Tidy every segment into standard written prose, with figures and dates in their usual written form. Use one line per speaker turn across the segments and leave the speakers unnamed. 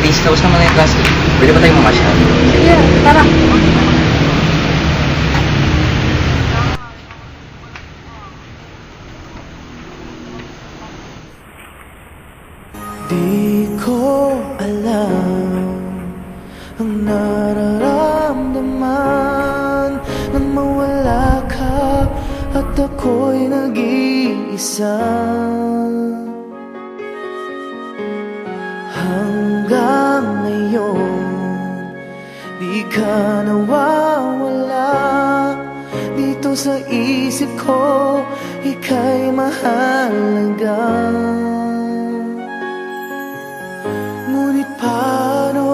Chris, tapos naman na yung klase. Pwede ba tayong mamasyal?
Sige, tara.
Di ko alam ang nararamdaman nang mawala ka at ako'y nag-iisa. Hanggang ngayon, di ka nawawala dito sa isip ko, ika'y mahalaga. Ngunit paano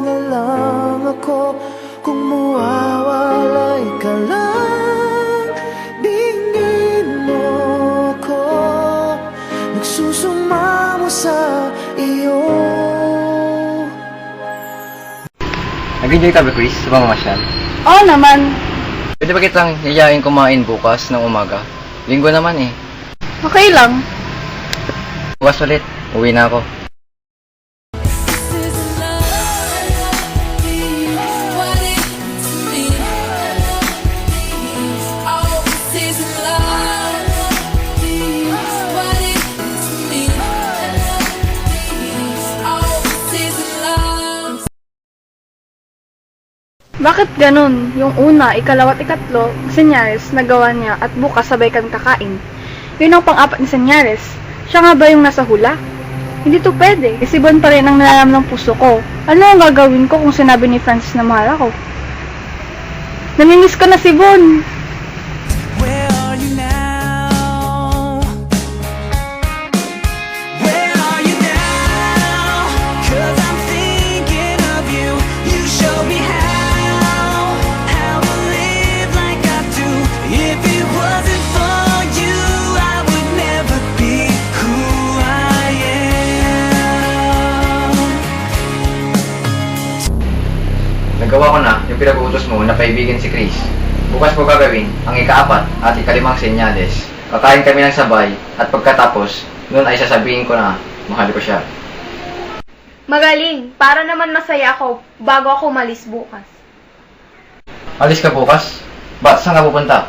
na lang ako kung mawawalay ka lang? Dingin mo ako, nagsusumamo sa iyo.
Nag-enjoy ka ba, Chris, sa pamamasyal?
Oo naman.
Pwede ba kitang yayain kumain bukas ng umaga? Linggo naman eh.
Okay lang.
Bukas ulit, uwi na ako.
Bakit ganun? Yung una, ikalawa at ikatlo, Senyares, nagawa niya at bukas sabay kang kakain. Yun ang pang-apat ni Senyares. Siya nga ba yung nasa hula? Hindi to pwede. Si Bon pa rin ang nalalam ng puso ko. Ano ang gagawin ko kung sinabi ni Francis na mahal ako? Namimiss ko na si Bon.
Where are you now? Where are you now? 'Cause I'm thinking of you. You showed me how to live like I do. If it wasn't for you, I would never be who I am.
Nagawa ko na yung pinag-uutos mo na kaibigan si Chris. Bukas ko gagawin ang ika-4 at ika-5 senyales. Kakain kami ng sabay at pagkatapos, noon ay sasabihin ko na mahal ko siya.
Magaling, para naman masaya ako bago ako malis bukas.
Alis ka bukas? Ba't saan ka pupunta?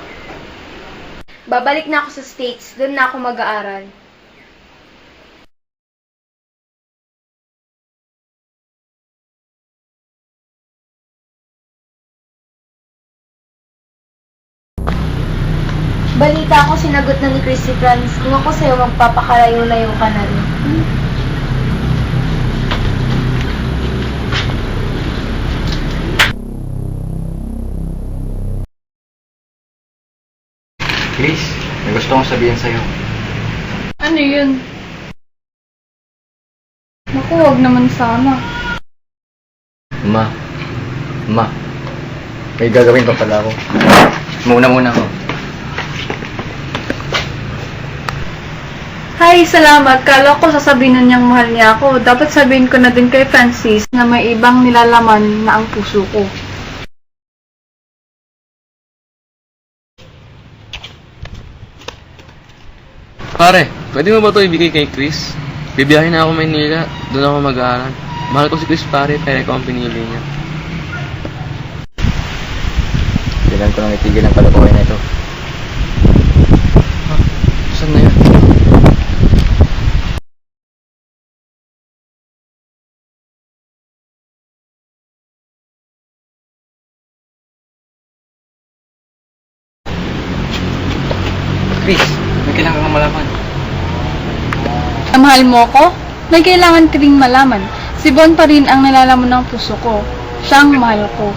Babalik na ako sa States, doon na ako mag-aaral. Balita ko sinagot na ni Chrissy Franz, kung ako sa'yo magpapakalayo-layo ka na rin.
Chris, may gusto kong sabihin sa'yo.
Ano yun? Naku, wag naman sana.
Ma, may gagawin pa pala ako. Muna ako.
Hi, salamat. Kala ko sasabihin na niyang mahal niya ako. Dapat sabihin ko na din kay Francis na may ibang nilalaman na ang puso ko.
Pare, pwede mo ba ito ibigay kay Chris? Bibiyahin na ako Maynila, doon ako mag-aaral. Mahal ko si Chris pare, pero ikaw ang pinili niya.
Kailan ko nang itigil ang kalokohan na ito. Saan na yun? Chris, may kailangan kang malaman.
Mahal mo ko? May kailangan ka ring malaman. Si Bon pa rin ang nalalaman ng puso ko. Siya ang mahal ko.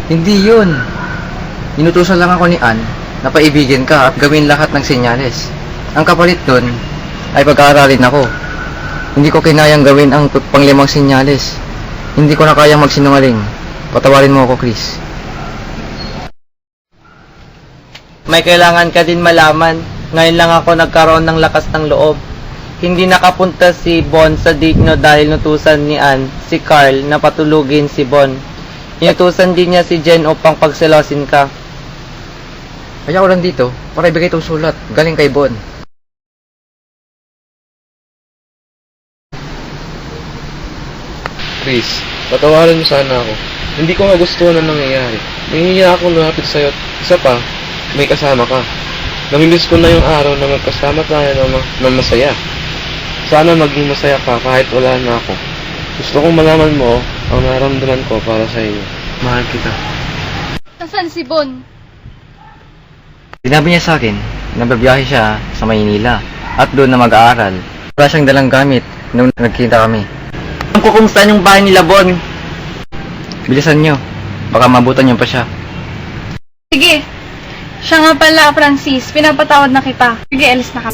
Hindi yun. Inutusan lang ako ni Ann na paibigin ka at gawin lahat ng senyales. Ang kapalit dun ay pag-aaralin ako. Hindi ko kinayang gawin ang panglimang senyales. Hindi ko na kayang magsinungaling. Patawarin mo ako, Chris.
May kailangan ka din malaman. Ngayon lang ako nagkaroon ng lakas ng loob. Hindi nakapunta si Bon sa Digno dahil nutusan ni Ann si Carl na patulugin si Bon. Inutusan din niya si Jen upang pagselosin ka.
Kaya ako lang dito para ibigay itong sulat galing kay Bon.
Chris, patawarin mo sana ako. Hindi ko magustuhan ang nangyayari. Nahihiya akong lumapit sa'yo. Isa pa, may kasama ka. Namimiss ko na yung araw na magkasama tayo ng masaya. Sana maging masaya ka kahit wala na ako. Gusto kong malaman mo ang nararamdaman ko para sa iyo. Mahal kita.
Nasaan si Bon?
Sinabi niya sa akin na babiyahe siya sa Maynila at doon na mag-aaral. Wala siyang dalang gamit nung nagkita kami.
Ang kukumustahan yung bahay nila, Bon.
Bilisan niyo, baka mabutan niyo pa siya.
Sige. Siya nga pala, Francis. Pinapatawad na kita. Sige, alis na ka.